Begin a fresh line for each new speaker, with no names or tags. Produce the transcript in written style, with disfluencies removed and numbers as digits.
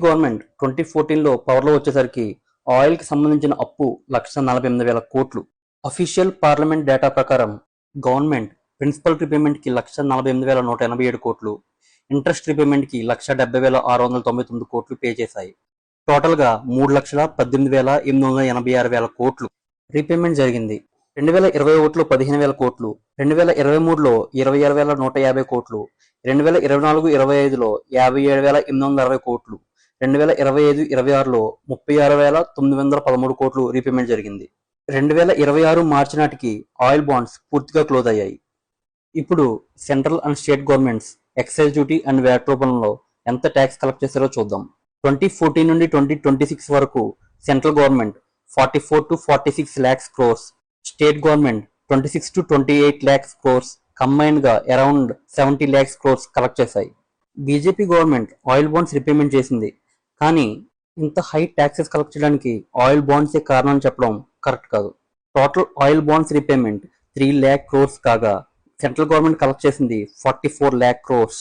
Government 2014లో పవర్లో వచ్చేసరికి oil కి సంబంధించిన అప్పు 1,48,000 కోట్లు. అఫీషియల్ పార్లమెంట్ డేటా ప్రకారం గవర్నమెంట్ ప్రిన్సిపల్ రీపేమెంట్ కి 1,48,187 కోట్లు, ఇంట్రెస్ట్ రీపేమెంట్ కి 1,70,699 కోట్లు పే చేశాయి. టోటల్ గా 3,18,886 కోట్లు రీపేమెంట్ జరిగింది. 2021లో 15,000 కోట్లు, 2023లో 26,150 కోట్లు, 2024-25లో 57,860 కోట్లు, 2025-26లో 36,913 కోట్లు రీపేమెంట్ జరిగింది. 2026 మార్చి నాటికి ఆయిల్ బాండ్స్ పూర్తిగా క్లోజ్ అయ్యాయి. ఇప్పుడు central and state governments excise duty and VAT రూపంలో ఎంత ట్యాక్స్ కలెక్ట్ చేశారో చూద్దాం. 2014 నుండి 2026 వరకు central government 44 to 46 lakhs crores, state government 26 to 28 lakhs crores, combined గా అరౌండ్ 70 lakhs crores కలెక్ట్ చేశాయి. BJP government oil bonds repayment చేసింది, కానీ ఇంత హై ట్యాక్సెస్ కలెక్ట్ చేయడానికి ఆయిల్ బాండ్సే కారణం చెప్పడం కరెక్ట్ కాదు. Total oil bonds repayment 3 lakh crores కాగా సెంట్రల్ గవర్నమెంట్ కలెక్ట్ చేసింది 44 lakh crores.